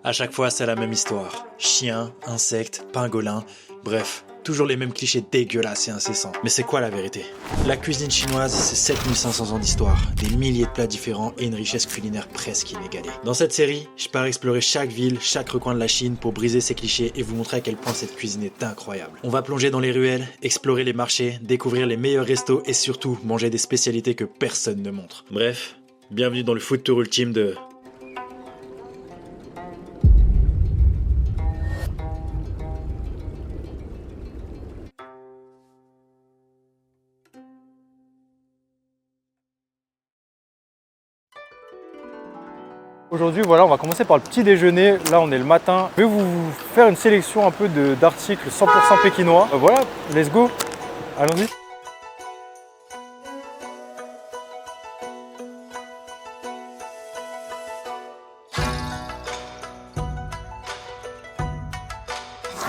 À chaque fois, c'est la même histoire. Chien, insectes, pangolins, bref, toujours les mêmes clichés dégueulasses et incessants. Mais c'est quoi la vérité? La cuisine chinoise, c'est 7500 ans d'histoire, des milliers de plats différents et une richesse culinaire presque inégalée. Dans cette série, je pars explorer chaque ville, chaque recoin de la Chine pour briser ces clichés et vous montrer à quel point cette cuisine est incroyable. On va plonger dans les ruelles, explorer les marchés, découvrir les meilleurs restos et surtout manger des spécialités que personne ne montre. Bref, bienvenue dans le food tour ultime de... Aujourd'hui, voilà, on va commencer par le petit déjeuner. Là, on est le matin. Je vais vous faire une sélection un peu d'articles 100% pékinois. Voilà, let's go. Allons-y.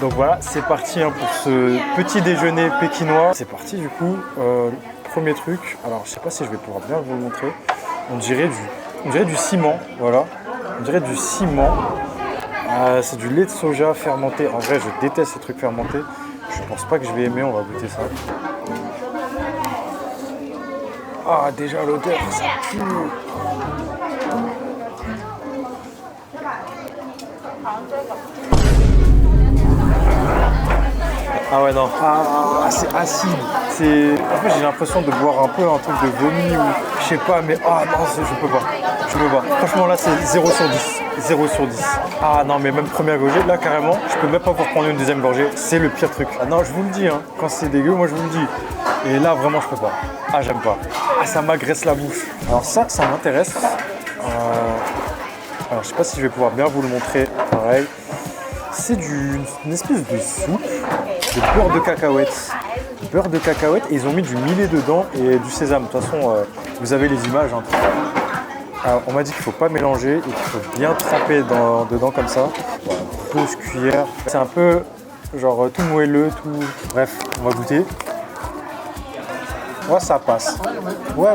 Donc voilà, c'est parti pour ce petit déjeuner pékinois. C'est parti du coup. Premier truc. Alors, je sais pas si je vais pouvoir bien vous le montrer. On dirait du ciment, voilà. On dirait du ciment. C'est du lait de soja fermenté. En vrai, je déteste ces trucs fermentés. Je pense pas que je vais aimer, on va goûter ça. Ah, déjà l'odeur, ça pue. Ah ouais, non. Ah, c'est acide. En fait, j'ai l'impression de boire un peu un truc de vomi ou je sais pas, mais ah non, je peux pas. Je peux pas. Franchement, là, c'est 0 sur 10. 0 sur 10. Ah non, mais même première gorgée, là, carrément, je peux même pas vous prendre une deuxième gorgée. C'est le pire truc. Ah non, je vous le dis, hein. Quand c'est dégueu, moi, je vous le dis. Et là, vraiment, je peux pas. Ah, j'aime pas. Ah, ça m'agresse la bouche. Alors ça m'intéresse. Alors, je sais pas si je vais pouvoir bien vous le montrer. Pareil. C'est une espèce de soupe de beurre de cacahuètes. Beurre de cacahuètes et ils ont mis du millet dedans et du sésame. De toute façon, vous avez les images. Hein. Alors, on m'a dit qu'il ne faut pas mélanger et qu'il faut bien tremper dedans comme ça. Voilà, grosse cuillère. C'est un peu genre tout moelleux, tout... Bref, on va goûter. Ouais, ça passe. Ouais.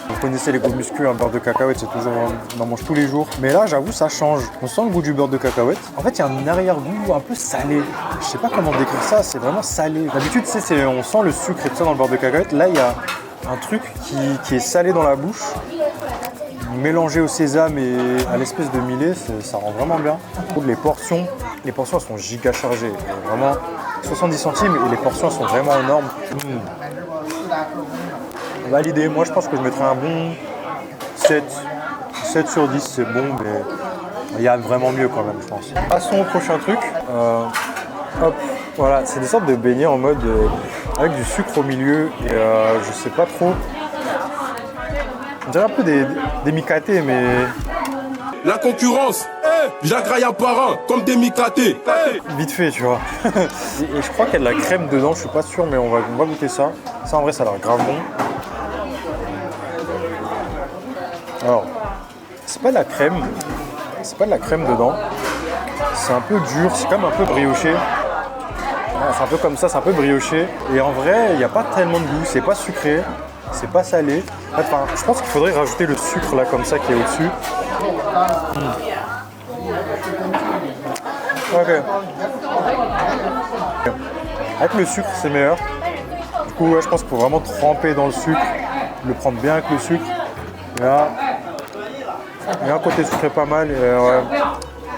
Vous connaissez les gros muscles, un beurre de cacahuète, c'est toujours, on en mange tous les jours. Mais là, j'avoue, ça change. On sent le goût du beurre de cacahuète. En fait, il y a un arrière-goût un peu salé. Je sais pas comment décrire ça, c'est vraiment salé. D'habitude, on sent le sucre et tout ça dans le beurre de cacahuète. Là, il y a un truc qui est salé dans la bouche, mélangé au sésame et à l'espèce de millet, ça rend vraiment bien. Les portions, elles sont giga chargées. Vraiment 70 centimes et les portions sont vraiment énormes. Validé, moi je pense que je mettrais un bon 7 sur 10, c'est bon, mais il y a vraiment mieux quand même, je pense. Passons au prochain truc. Hop, voilà, c'est des sortes de beignets en mode avec du sucre au milieu et je sais pas trop. On dirait un peu des micatés, mais... La concurrence, Jacques Raya Parrain, comme des micatés. Vite fait, tu vois. Et je crois qu'il y a de la crème dedans, je suis pas sûr, mais on va goûter ça. Ça en vrai, ça a l'air grave bon. Alors, c'est pas de la crème dedans. C'est un peu dur, c'est comme un peu brioché. C'est un peu comme ça, c'est un peu brioché. Et en vrai, il n'y a pas tellement de goût, c'est pas sucré, c'est pas salé. Enfin, je pense qu'il faudrait rajouter le sucre là, comme ça, qui est au-dessus. Ok. Avec le sucre, c'est meilleur. Du coup, ouais, je pense qu'il faut vraiment tremper dans le sucre, le prendre bien avec le sucre. Et là, il y a un côté sucré pas mal. Et, ouais.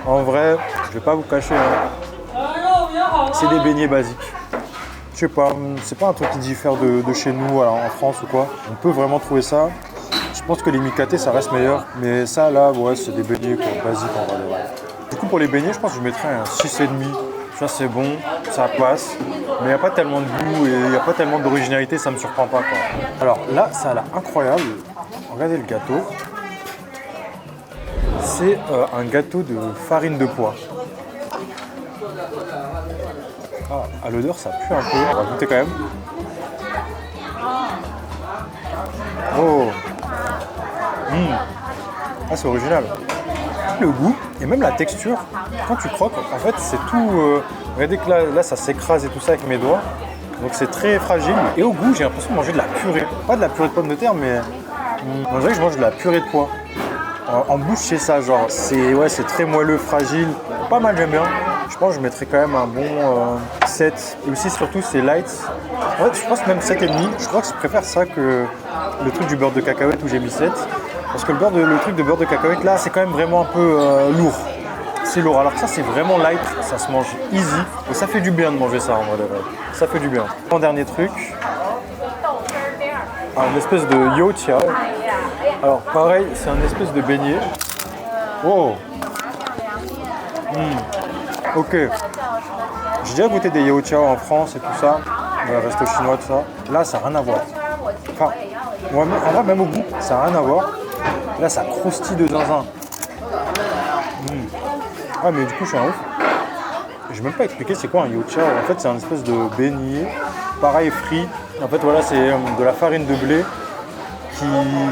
En vrai, je vais pas vous cacher, hein. C'est des beignets basiques. Je sais pas, c'est pas un truc qui diffère de chez nous en France ou quoi. On peut vraiment trouver ça. Je pense que les micatés, ça reste meilleur. Mais ça, là, ouais, c'est des beignets basiques en vrai. Ouais. Du coup, pour les beignets, je pense que je mettrais un 6,5. Ça, c'est bon, ça passe. Mais il n'y a pas tellement de goût et il n'y a pas tellement d'originalité, ça me surprend pas, quoi. Alors là, ça a l'air incroyable. Regardez le gâteau. C'est un gâteau de farine de pois. Ah, à l'odeur, ça pue un peu. On va goûter quand même. Oh. Ah, c'est original. Le goût et même la texture, quand tu croques, en fait, c'est tout... regardez que là, ça s'écrase et tout ça avec mes doigts. Donc c'est très fragile. Et au goût, j'ai l'impression de manger de la purée. Pas de la purée de pommes de terre, mais... on dirait que je mange de la purée de pois. En bouche, c'est ça, genre, c'est très moelleux, fragile. Pas mal, j'aime bien. Je pense que je mettrais quand même un bon 7. Et aussi, surtout, c'est light. En fait, je pense même 7,5. Je crois que je préfère ça que le truc du beurre de cacahuète où j'ai mis 7. Parce que le truc de beurre de cacahuète, là, c'est quand même vraiment un peu lourd. C'est lourd. Alors que ça, c'est vraiment light. Ça se mange easy. Et ça fait du bien de manger ça, en vrai de vrai. Ça fait du bien. Mon dernier truc. Une espèce de youtiao. Alors, pareil, c'est un espèce de beignet. Wow. Ok. J'ai déjà goûté des youtiao en France et tout ça. Dans le resto chinois, tout ça. Là, ça n'a rien à voir. Enfin, en vrai, même au goût, ça n'a rien à voir. Là, ça croustille de zinzin. Ah, mais du coup, je suis un ouf. Je n'ai même pas expliqué c'est quoi un youtiao. En fait, c'est un espèce de beignet. Pareil, frit. En fait, voilà, c'est de la farine de blé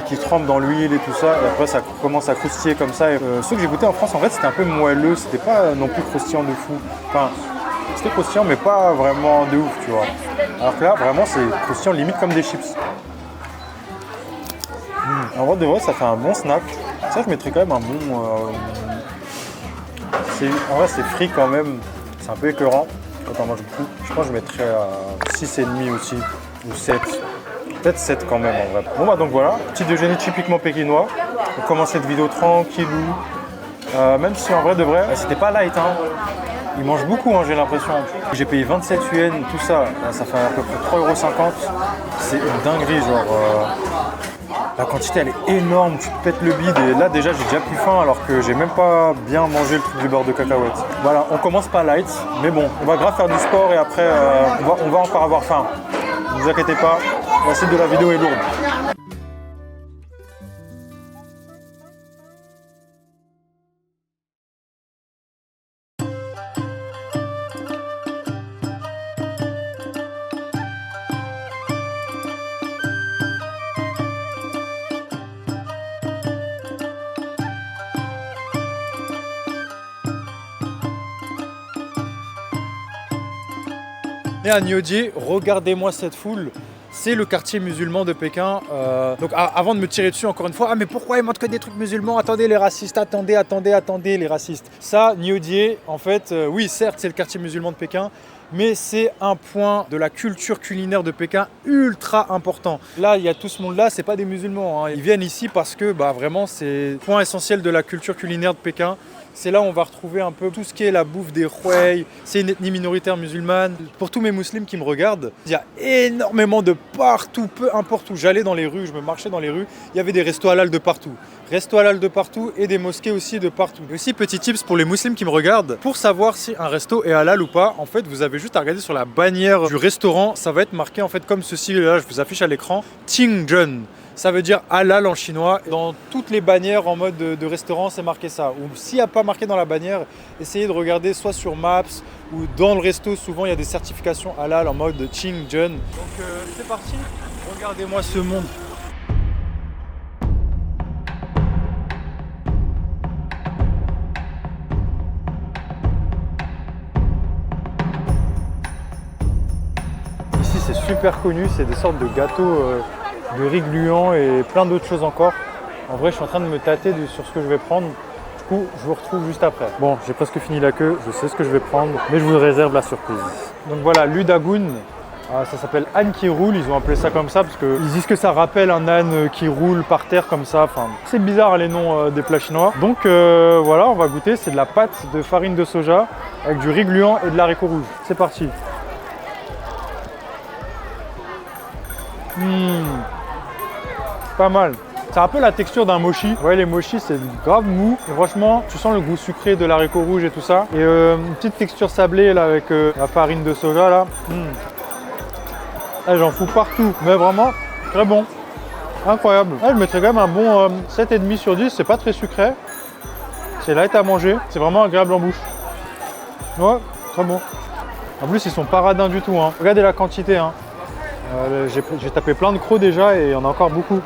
qui trempe dans l'huile et tout ça. Et après, ça commence à croustiller comme ça. Et, ceux que j'ai goûté en France, en fait, c'était un peu moelleux. C'était pas non plus croustillant de fou. Enfin, c'était croustillant, mais pas vraiment de ouf, tu vois. Alors que là, vraiment, c'est croustillant limite comme des chips. En vrai de vrai, ça fait un bon snack. Ça, je mettrais quand même un bon... En vrai, c'est frit quand même. C'est un peu écœurant quand on mange beaucoup. Je pense que je mettrais 6,5 aussi, ou 7. Peut-être 7 quand même en vrai. Bon bah donc voilà, petit déjeuner typiquement pékinois. On commence cette vidéo tranquillou. Même si en vrai de vrai, c'était pas light. Hein. Ils mangent beaucoup, hein, j'ai l'impression. J'ai payé 27 yens, tout ça. Ça fait à peu près 3,50 €. C'est une dinguerie, genre... La quantité elle est énorme, tu te pètes le bide et là déjà j'ai déjà plus faim alors que j'ai même pas bien mangé le truc du beurre de cacahuète. Voilà, on commence pas light, mais bon, on va grave faire du sport et après on va encore avoir faim. Ne vous inquiétez pas, la suite de la vidéo est lourde. Et à Niojie, regardez-moi cette foule. C'est le quartier musulman de Pékin. Donc avant de me tirer dessus encore une fois, ah mais pourquoi ils montrent que des trucs musulmans? Attendez les racistes, attendez les racistes. Ça, Niojie, en fait, oui certes c'est le quartier musulman de Pékin, mais c'est un point de la culture culinaire de Pékin ultra important. Là, il y a tout ce monde-là, c'est pas des musulmans, hein. Ils viennent ici parce que vraiment c'est le point essentiel de la culture culinaire de Pékin. C'est là où on va retrouver un peu tout ce qui est la bouffe des Hui. C'est une ethnie minoritaire musulmane. Pour tous mes musulmans qui me regardent, il y a énormément de partout, peu importe où j'allais dans les rues, je me marchais dans les rues, il y avait des restos halal de partout. Restos halal de partout et des mosquées aussi de partout. Et aussi, petit tips pour les musulmans qui me regardent, pour savoir si un resto est halal ou pas, en fait, vous avez juste à regarder sur la bannière du restaurant. Ça va être marqué en fait comme ceci, là, je vous affiche à l'écran, Qingzhen. Ça veut dire halal en chinois. Dans toutes les bannières en mode de restaurant, c'est marqué ça. Ou s'il n'y a pas marqué dans la bannière, essayez de regarder soit sur Maps ou dans le resto. Souvent, il y a des certifications halal en mode Qingzhen. Donc c'est parti. Regardez-moi ce monde. Ici, c'est super connu. C'est des sortes de gâteaux... de riz gluant et plein d'autres choses encore. En vrai, je suis en train de me tâter sur ce que je vais prendre. Du coup, je vous retrouve juste après. Bon, j'ai presque fini la queue, je sais ce que je vais prendre, mais je vous réserve la surprise. Donc voilà, Ludagun, ça s'appelle âne qui roule, ils ont appelé ça comme ça parce qu'ils disent que ça rappelle un âne qui roule par terre comme ça. Enfin, c'est bizarre les noms des plats chinois. Donc voilà, on va goûter, c'est de la pâte de farine de soja avec du riz gluant et de l'haricot rouge. C'est parti. Pas mal. C'est un peu la texture d'un mochi. Vous voyez, les mochis, c'est grave mou. Et franchement, tu sens le goût sucré de l'haricot rouge et tout ça. Et une petite texture sablée là avec la farine de soja là. J'en fous partout. Mais vraiment, très bon. Incroyable. Je mettrais quand même un bon 7,5 sur 10. C'est pas très sucré. C'est light à manger. C'est vraiment agréable en bouche. Ouais, très bon. En plus, ils sont pas radins du tout. Hein. Regardez la quantité. Hein. J'ai tapé plein de crocs déjà et il y en a encore beaucoup.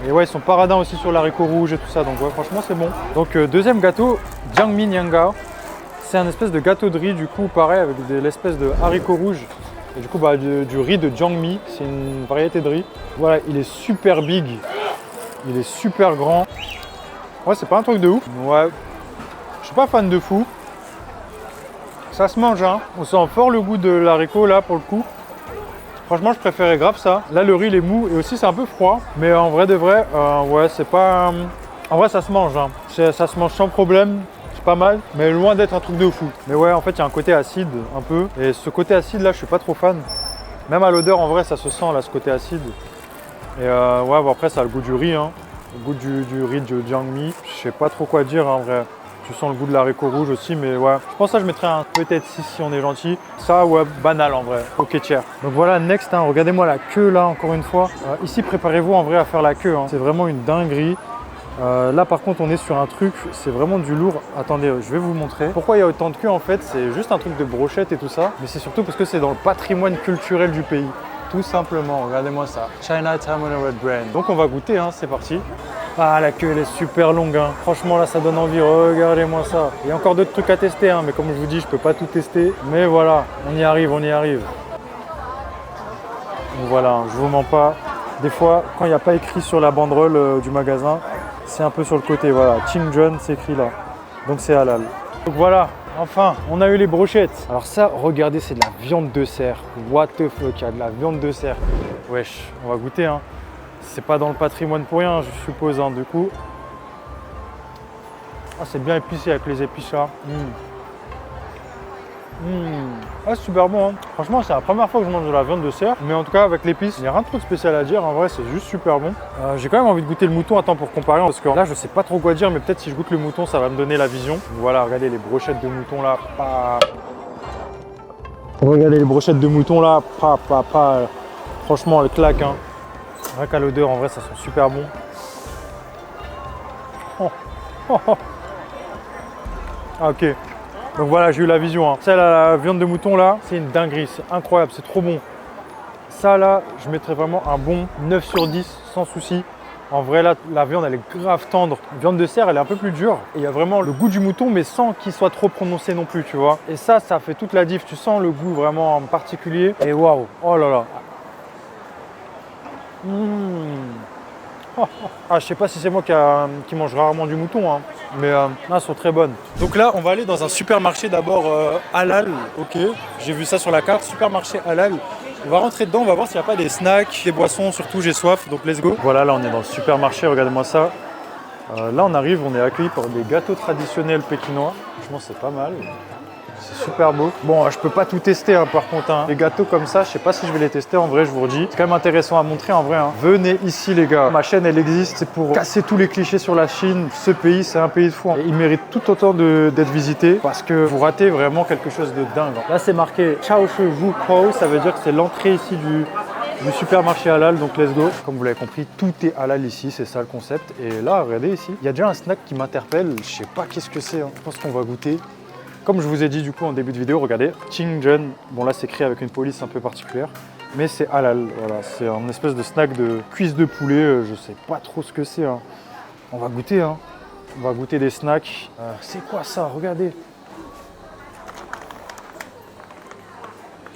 Et ouais, ils sont paradins aussi sur l'haricot rouge et tout ça, donc ouais, franchement c'est bon. Donc deuxième gâteau, Jiangmi Niangao. C'est un espèce de gâteau de riz, du coup pareil avec l'espèce de haricot rouge. Et du coup du riz de Jiangmi, c'est une variété de riz. Voilà, il est super big, il est super grand. Ouais, c'est pas un truc de ouf. Ouais, je suis pas fan de fou. Ça se mange, hein. On sent fort le goût de l'haricot là pour le coup. Franchement, je préférais grave ça. Là, le riz, il est mou et aussi c'est un peu froid. Mais en vrai de vrai, ouais, c'est pas... En vrai, ça se mange, hein. Ça se mange sans problème. C'est pas mal, mais loin d'être un truc de fou. Mais ouais, en fait, il y a un côté acide un peu. Et ce côté acide là, je suis pas trop fan. Même à l'odeur, en vrai, ça se sent là, ce côté acide. Et ouais, bon, après, ça a le goût du riz, hein. Le goût du riz de Jiang Mi. Je sais pas trop quoi dire, hein, en vrai. Tu sens le goût de l'haricot rouge aussi, mais ouais. Je pense que ça, je mettrais un peut-être 6 si on est gentil. Ça, ouais, banal en vrai. Ok, tiers. Donc voilà, next, hein, regardez-moi la queue là, encore une fois. Ici, préparez-vous en vrai à faire la queue, hein. C'est vraiment une dinguerie. Là, par contre, on est sur un truc, c'est vraiment du lourd. Attendez, je vais vous montrer. Pourquoi il y a autant de queue en fait? C'est juste un truc de brochette et tout ça. Mais c'est surtout parce que c'est dans le patrimoine culturel du pays. Tout simplement, regardez-moi ça. Chinatown on a Red Brand. Donc on va goûter, hein, c'est parti. Ah, la queue elle est super longue, hein. Franchement là ça donne envie, regardez-moi ça. Il y a encore d'autres trucs à tester, hein, mais comme je vous dis, je peux pas tout tester. Mais voilà, on y arrive, on y arrive. Donc voilà, je vous mens pas. Des fois, quand il n'y a pas écrit sur la banderole du magasin, c'est un peu sur le côté, voilà. Qingzhen, c'est écrit là. Donc c'est halal. Donc voilà, enfin, on a eu les brochettes. Alors ça, regardez, c'est de la viande de cerf. What the fuck, il y a de la viande de cerf. Wesh, on va goûter, hein. C'est pas dans le patrimoine pour rien, je suppose, hein, du coup. Ah, c'est bien épicé avec les épices là. Ah, c'est super bon, hein. Franchement, c'est la première fois que je mange de la viande de cerf. Mais en tout cas, avec l'épice, il n'y a rien de trop spécial à dire. En vrai, c'est juste super bon. J'ai quand même envie de goûter le mouton. Attends, pour comparer, parce que là, je sais pas trop quoi dire. Mais peut-être si je goûte le mouton, ça va me donner la vision. Voilà, regardez les brochettes de mouton là. Regardez les brochettes de mouton là. Franchement, elles claquent, hein. Rien qu'à l'odeur, en vrai, ça sent super bon. Ah, ok. Donc voilà, j'ai eu la vision, hein. Celle à la viande de mouton là, c'est une dinguerie, c'est incroyable, c'est trop bon. Ça là, je mettrais vraiment un bon 9 sur 10 sans souci. En vrai là, la viande elle est grave tendre. La viande de cerf elle est un peu plus dure. Et il y a vraiment le goût du mouton mais sans qu'il soit trop prononcé non plus, tu vois. Et ça fait toute la diff. Tu sens le goût vraiment en particulier. Et waouh, oh là là. Ah, je sais pas si c'est moi qui mange rarement du mouton, hein. Mais elles sont très bonnes. Donc là, on va aller dans un supermarché d'abord halal. Ok, j'ai vu ça sur la carte, supermarché halal. On va rentrer dedans, on va voir s'il n'y a pas des snacks, des boissons, surtout j'ai soif, donc let's go. Voilà, là on est dans le supermarché, regardez-moi ça. Là on arrive, on est accueilli par des gâteaux traditionnels pékinois. Franchement, c'est pas mal. C'est super beau. Bon, je peux pas tout tester, hein, par contre, hein. Les gâteaux comme ça, je sais pas si je vais les tester en vrai, je vous redis. C'est quand même intéressant à montrer en vrai, hein. Venez ici les gars. Ma chaîne elle existe, c'est pour casser tous les clichés sur la Chine. Ce pays, c'est un pays de fou, hein. Et il mérite tout autant d'être visité parce que vous ratez vraiment quelque chose de dingue, hein. Là c'est marqué Chao Shi Wu Kou, ça veut dire que c'est l'entrée ici du supermarché halal, donc let's go. Comme vous l'avez compris, tout est halal ici, c'est ça le concept. Et là, regardez ici, il y a déjà un snack qui m'interpelle, je sais pas qu'est-ce que c'est, hein. Je pense qu'on va goûter. Comme je vous ai dit du coup en début de vidéo, regardez, Qingzhen, bon là c'est écrit avec une police un peu particulière, mais c'est halal, voilà, c'est un espèce de snack de cuisse de poulet, je sais pas trop ce que c'est, hein. On va goûter, hein. On va goûter des snacks. C'est quoi ça? Regardez.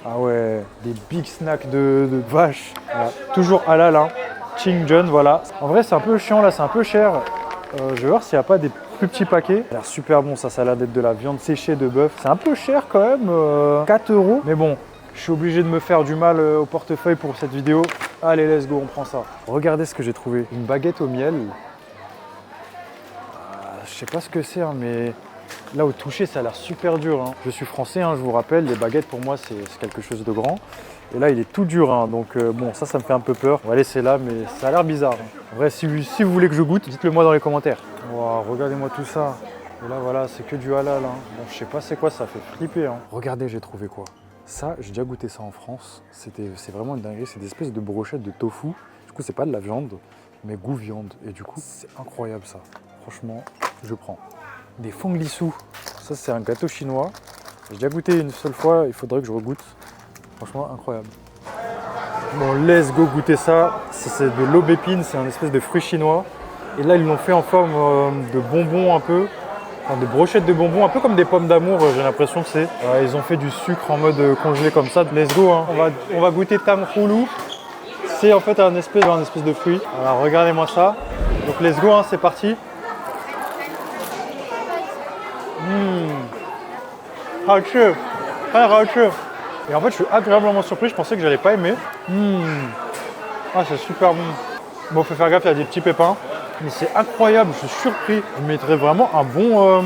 Ah ouais, des big snacks de vache. Voilà. Toujours halal, hein. Qingzhen, voilà. En vrai c'est un peu chiant là, c'est un peu cher. Je vais voir s'il n'y a pas des plus petits paquets. Ça a l'air super bon, ça a l'air d'être de la viande séchée de bœuf. C'est un peu cher quand même, 4 €. Mais bon, je suis obligé de me faire du mal au portefeuille pour cette vidéo. Allez, let's go, on prend ça. Regardez ce que j'ai trouvé. Une baguette au miel. Je sais pas ce que c'est, hein, mais là au toucher, ça a l'air super dur, hein. Je suis français, hein, je vous rappelle, les baguettes pour moi, c'est quelque chose de grand. Et là, il est tout dur, hein, donc bon, ça me fait un peu peur. On va laisser là, mais ça a l'air bizarre, hein. En vrai, si vous voulez que je goûte, dites-le moi dans les commentaires. Wow, regardez-moi tout ça. Et là, voilà, c'est que du halal, hein. Bon, je sais pas c'est quoi, ça fait flipper, hein. Regardez, j'ai trouvé quoi. Ça, j'ai déjà goûté ça en France. C'est vraiment une dinguerie. C'est des espèces de brochettes de tofu. Du coup, c'est pas de la viande, mais goût viande. Et du coup, c'est incroyable ça. Franchement, je prends. Des fonglissu. Ça, c'est un gâteau chinois. J'ai déjà goûté une seule fois. Il faudrait que je regoute. Franchement, incroyable. Bon, let's go goûter ça. C'est de l'aubépine, c'est un espèce de fruit chinois. Et là, ils l'ont fait en forme de bonbons un peu. Enfin, des brochettes de bonbons, un peu comme des pommes d'amour, j'ai l'impression que c'est. Ils ont fait du sucre en mode congelé comme ça. Let's go, hein. On va goûter tamroulou. C'est en fait un espèce de fruit. Alors, regardez-moi ça. Donc, let's go, hein, c'est parti. Hacheux. Très hacheux. Et en fait, je suis agréablement surpris. Je pensais que j'allais pas aimer. Ah, c'est super bon. Bon, faut faire gaffe, il y a des petits pépins. Mais c'est incroyable, je suis surpris. Je mettrais vraiment un bon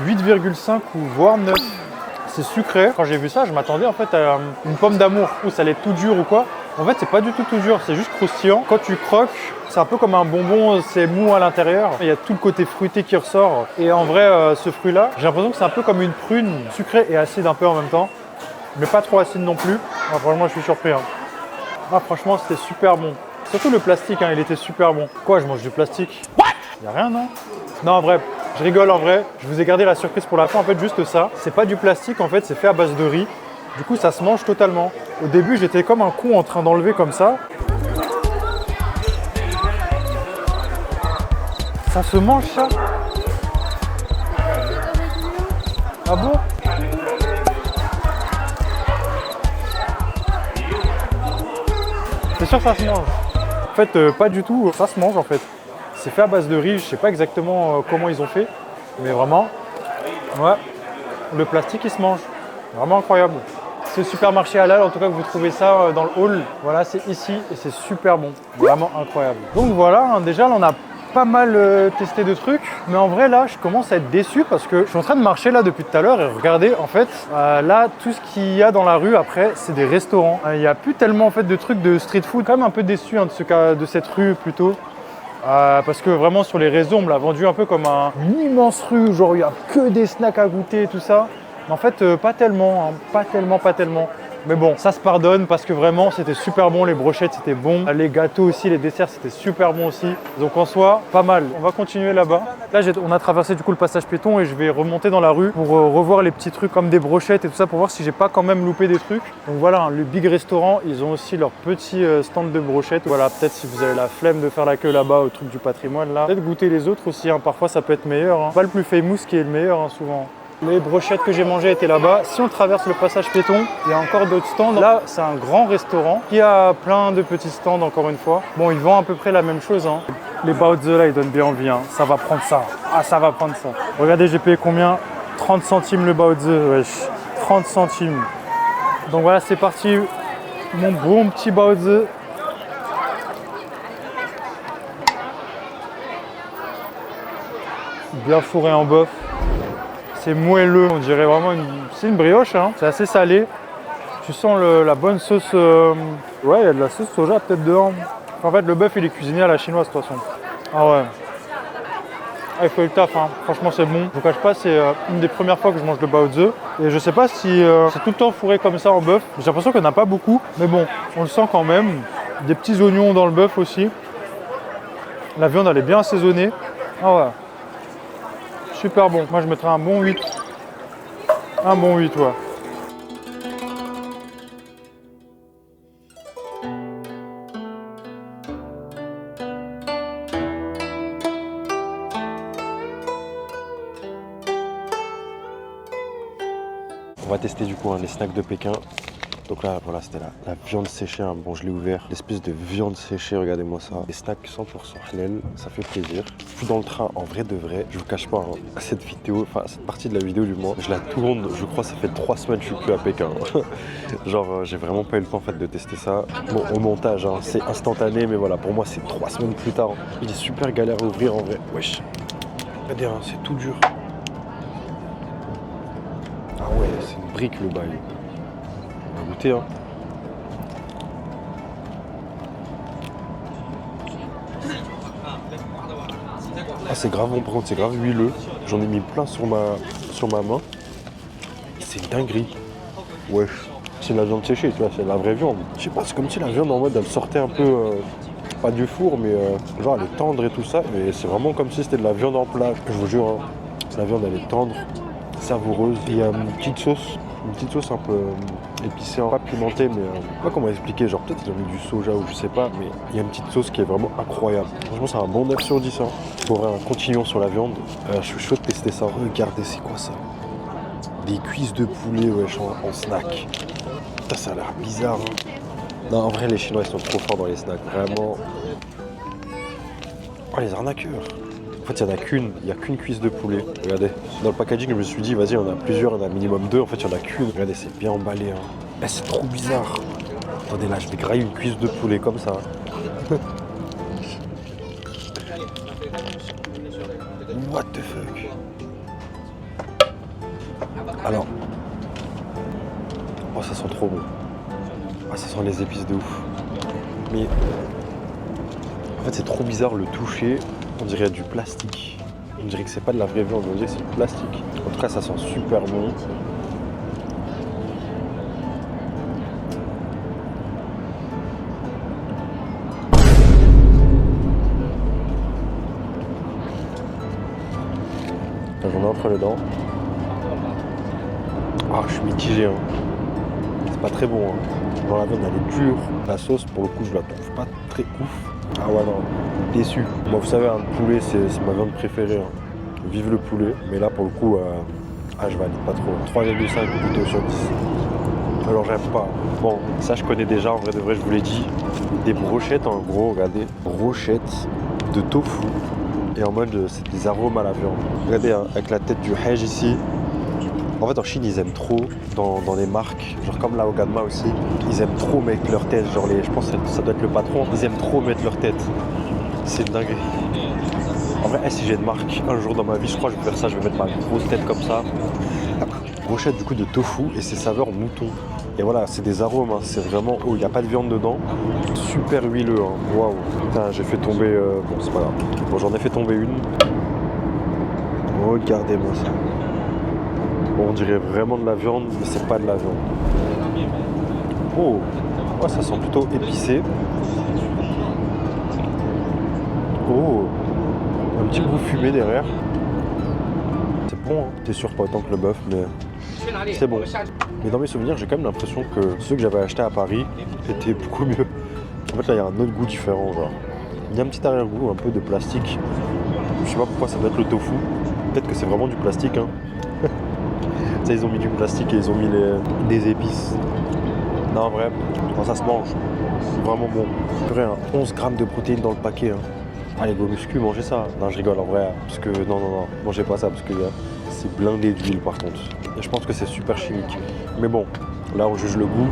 8,5 ou voire 9. C'est sucré. Quand j'ai vu ça, je m'attendais en fait à une pomme d'amour où ça allait être tout dur ou quoi. En fait, c'est pas du tout dur, c'est juste croustillant. Quand tu croques, c'est un peu comme un bonbon, c'est mou à l'intérieur. Il y a tout le côté fruité qui ressort. Et en vrai, ce fruit-là, j'ai l'impression que c'est un peu comme une prune, sucrée et acide un peu en même temps. Mais pas trop acide non plus. Ah, franchement, je suis surpris. Hein. Ah, franchement, c'était super bon. Surtout le plastique, hein, il était super bon. Quoi, je mange du plastique? Il n'y a rien, non? Non, en vrai, je rigole en vrai. Je vous ai gardé la surprise pour la fin. En fait, juste ça. C'est pas du plastique, en fait, c'est fait à base de riz. Du coup, ça se mange totalement. Au début, j'étais comme un con en train d'enlever comme ça. Ça se mange, ça? Ah bon? C'est sûr que ça se mange. En fait, pas du tout. Ça se mange, en fait. C'est fait à base de riz. Je sais pas exactement comment ils ont fait. Mais vraiment, ouais, le plastique, il se mange. Vraiment incroyable. C'est le supermarché halal, en tout cas que vous trouvez ça dans le hall. Voilà, c'est ici et c'est super bon. Vraiment incroyable. Donc voilà, hein, déjà là on a pas mal testé de trucs. Mais en vrai là, je commence à être déçu parce que je suis en train de marcher là depuis tout à l'heure et regardez, en fait, là tout ce qu'il y a dans la rue après, c'est des restaurants. Il n'y a plus tellement en fait de trucs de street food. Quand même un peu déçu hein, de cette rue plutôt. Parce que vraiment sur les réseaux, on me l'a vendu un peu comme une immense rue, genre il n'y a que des snacks à goûter et tout ça. Mais en fait, pas tellement, hein, pas tellement. Mais bon, ça se pardonne parce que vraiment, c'était super bon. Les brochettes, c'était bon. Les gâteaux aussi, les desserts, c'était super bon aussi. Donc en soi, pas mal. On va continuer là-bas. Là, on a traversé du coup le passage piéton et je vais remonter dans la rue pour revoir les petits trucs comme des brochettes et tout ça pour voir si j'ai pas quand même loupé des trucs. Donc voilà, hein, le Big Restaurant, ils ont aussi leur petit stand de brochettes. Voilà, peut-être si vous avez la flemme de faire la queue là-bas au truc du patrimoine là, peut-être goûter les autres aussi. Hein. Parfois, ça peut être meilleur. Hein. Pas le plus famous qui est le meilleur, hein, souvent. Les brochettes que j'ai mangées étaient là-bas. Si on traverse le passage piéton, il y a encore d'autres stands. Là, c'est un grand restaurant qui a plein de petits stands, encore une fois. Bon, ils vendent à peu près la même chose. Hein. Les baozi là, ils donnent bien envie. Hein. Ça va prendre ça. Ah, ça va prendre ça. Regardez, j'ai payé combien? 30 centimes le baozi, wesh. 30 centimes. Donc voilà, c'est parti. Mon bon petit baozi. Bien fourré en bœuf. C'est moelleux, on dirait vraiment c'est une brioche, hein. C'est assez salé. Tu sens la bonne sauce. Ouais, il y a de la sauce soja peut-être dedans. En fait, le bœuf il est cuisiné à la chinoise de toute façon. Ah ouais. Ah, il faut le taf, hein. Franchement c'est bon. Je vous cache pas, c'est une des premières fois que je mange le baozi. Et je sais pas si c'est tout le temps fourré comme ça en bœuf. J'ai l'impression qu'il n'y en a pas beaucoup. Mais bon, on le sent quand même. Des petits oignons dans le bœuf aussi. La viande elle est bien assaisonnée. Ah ouais. Super bon. Moi, je mettrais un bon 8. Un bon 8, ouais. On va tester du coup les snacks de Pékin. Donc là, voilà, c'était la viande séchée. Hein. Bon, je l'ai ouvert. L'espèce de viande séchée, regardez-moi ça. Des snacks 100% halal, ça fait plaisir. Je suis dans le train, en vrai de vrai. Je vous cache pas, hein, cette vidéo, enfin, cette partie de la vidéo du moins, je la tourne, je crois, ça fait 3 semaines que je suis plus à Pékin. Genre, j'ai vraiment pas eu le temps en fait de tester ça. Bon, au montage, hein, c'est instantané, mais voilà, pour moi, c'est 3 semaines plus tard. Il est super galère à ouvrir en vrai. Wesh. Regardez, hein, c'est tout dur. Ah ouais, c'est une brique le bail. On va goûter, hein. Ah, c'est grave bon, par contre, c'est grave huileux. J'en ai mis plein sur ma main. C'est une dinguerie. Wesh. C'est de la viande séchée, tu vois, c'est de la vraie viande. Je sais pas, c'est comme si la viande en mode elle sortait un peu, pas du four, mais genre elle est tendre et tout ça. Mais c'est vraiment comme si c'était de la viande en plat. Je vous jure, hein, la viande elle est tendre, savoureuse. Il y a une petite sauce un peu épicée, pas pimentée, mais je sais pas comment expliquer. Genre peut-être ils ont mis du soja ou je sais pas, mais il y a une petite sauce qui est vraiment incroyable. Franchement, c'est un bon 9 sur 10. Hein. Pour un continuons sur la viande, je suis chaud de tester ça. Regardez, c'est quoi ça? Des cuisses de poulet, wesh, en snack. Putain, ça a l'air bizarre. Hein. Non, en vrai, les Chinois, ils sont trop forts dans les snacks. Vraiment. Oh, les arnaqueurs. fait, il n'y a qu'une cuisse de poulet. Regardez, dans le packaging, je me suis dit, vas-y, on a plusieurs, on a minimum 2. En fait, il n'y en a qu'une. Regardez, c'est bien emballé. Hein. Eh, c'est trop bizarre. Attendez, là, je vais grailler une cuisse de poulet comme ça. What the fuck? Alors, oh, ça sent trop bon. Ah, ça sent les épices de ouf. Mais en fait, c'est trop bizarre le toucher. On dirait du plastique. On dirait que c'est pas de la vraie viande, on dirait que c'est du plastique. En tout cas, ça sent super bon. J'en ai entre les dents. Ah, je suis mitigé. Hein. C'est pas très bon. Hein. Dans la viande, elle est dure. La sauce, pour le coup, je la trouve pas très ouf. Ah ouais, non. Déçu. Moi, vous savez, un poulet, c'est ma viande préférée. Hein. Vive le poulet. Mais là, pour le coup, je valide pas trop. 3,5 plutôt sur 10. Alors, j'aime pas. Bon, ça, je connais déjà. En vrai de vrai, je vous l'ai dit. Des brochettes, en gros, regardez. Brochettes de tofu. Et en mode, c'est des arômes à la viande. Regardez, hein, avec la tête du hège ici. En fait, en Chine, ils aiment trop, dans les marques, genre comme la Oganma aussi, ils aiment trop mettre leur tête. Genre, je pense que ça doit être le patron. Ils aiment trop mettre leur tête. C'est une dinguerie. En vrai, si j'ai une marque, un jour dans ma vie, je crois que je vais faire ça. Je vais mettre ma grosse tête comme ça. Brochette du coup de tofu et c'est saveur mouton. Et voilà, c'est des arômes, hein. C'est vraiment... Oh, il n'y a pas de viande dedans. Super huileux, hein. Waouh. Putain, j'ai fait tomber... Bon, c'est pas grave. Bon, j'en ai fait tomber une. Regardez-moi ça. Bon, on dirait vraiment de la viande, mais c'est pas de la viande. Oh, ouais, ça sent plutôt épicé. Oh, un petit goût fumé derrière. C'est bon, hein. C'est sûr pas autant que le bœuf, mais c'est bon. Mais dans mes souvenirs, j'ai quand même l'impression que ceux que j'avais achetés à Paris étaient beaucoup mieux. En fait, là, il y a un autre goût différent, genre. Il y a un petit arrière-goût, un peu de plastique. Je sais pas pourquoi ça doit être le tofu. Peut-être que c'est vraiment du plastique, hein. Ça, ils ont mis du plastique et ils ont mis des épices. Non, en vrai, quand ça se mange, c'est vraiment bon. Purée, hein, 11 grammes de protéines dans le paquet. Hein. Allez, go muscu, mangez ça. Non, je rigole en vrai, parce que non, mangez pas ça parce que c'est blindé d'huile par contre. Et je pense que c'est super chimique. Mais bon, là on juge le goût.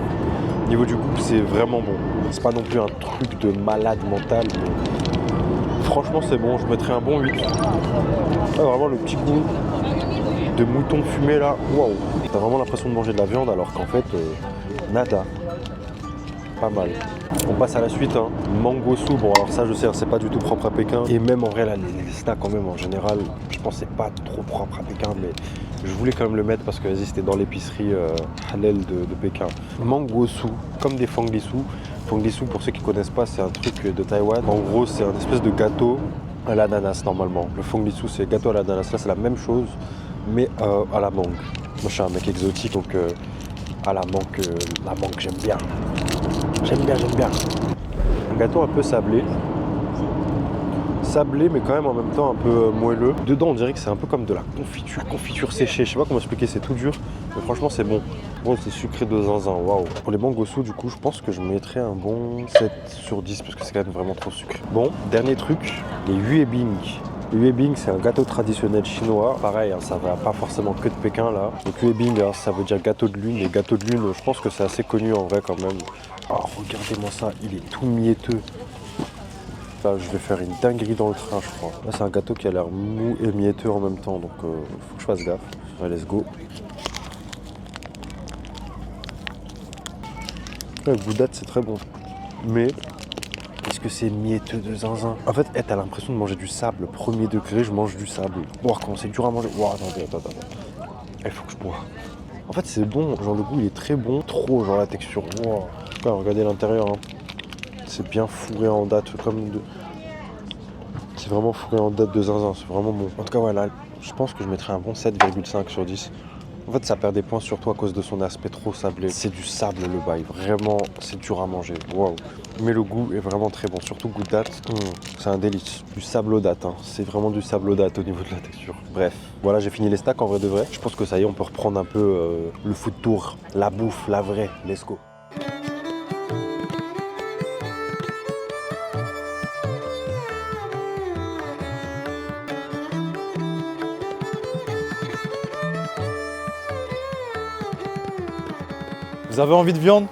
Au niveau du goût, c'est vraiment bon. C'est pas non plus un truc de malade mental, mais franchement c'est bon, je mettrais un bon 8. Ah, vraiment le petit goût de mouton fumé là, waouh. T'as vraiment l'impression de manger de la viande alors qu'en fait, nada. Pas mal. On passe à la suite, hein. Mango sou, bon alors ça je sais, c'est pas du tout propre à Pékin. Et même en vrai, là, les snacks quand même en général, je pense que c'est pas trop propre à Pékin, mais je voulais quand même le mettre parce que vas-y, c'était dans l'épicerie halal de Pékin. Mango sou, comme des fanglisou. Fanglisou, pour ceux qui connaissent pas, c'est un truc de Taïwan. En gros, c'est un espèce de gâteau à l'ananas normalement. Le fanglisou, c'est gâteau à l'ananas. Là, c'est la même chose, mais à la mangue. Moi, je suis un mec exotique, donc à la mangue, j'aime bien. J'aime bien. Un gâteau un peu sablé. Sablé, mais quand même en même temps un peu moelleux. Dedans, on dirait que c'est un peu comme de la confiture séchée. Je sais pas comment expliquer, c'est tout dur. Mais franchement, c'est bon. Bon, c'est sucré de zinzin, waouh. Pour les mangosous, du coup, je pense que je mettrais un bon 7 sur 10 parce que c'est quand même vraiment trop sucré. Bon, dernier truc, les yuebing. Le yuebing, c'est un gâteau traditionnel chinois. Pareil, hein, ça va pas forcément que de Pékin là. Donc yuebing, hein, ça veut dire gâteau de lune. Et gâteau de lune, je pense que c'est assez connu en vrai quand même. Oh, regardez-moi ça, il est tout mietteux. Là, je vais faire une dinguerie dans le train, je crois. Là, c'est un gâteau qui a l'air mou et mietteux en même temps, donc faut que je fasse gaffe. Allez, let's go. Le goût date, c'est très bon. Mais est-ce que c'est mietteux de zinzin? En fait, t'as l'impression de manger du sable. Premier degré, je mange du sable. Oh, comment c'est dur à manger. Oh, attendez. Il faut que je bois. En fait, c'est bon. Genre, le goût, il est très bon. Trop, genre, la texture. Oh. Regardez l'intérieur. Hein. C'est bien fourré en date. Comme de... C'est vraiment fourré en date de zinzin. C'est vraiment bon. En tout cas, voilà. Je pense que je mettrais un bon 7,5 sur 10. En fait, ça perd des points sur toi à cause de son aspect trop sablé. C'est du sable le bail, vraiment, c'est dur à manger. Waouh. Mais le goût est vraiment très bon, surtout goût de date. C'est un délice. Du sable aux dates, hein. C'est vraiment du sable aux dates au niveau de la texture. Bref, voilà, j'ai fini les stacks en vrai de vrai. Je pense que ça y est, on peut reprendre un peu le food tour, la bouffe, la vraie. Let's go. Vous avez envie de viande?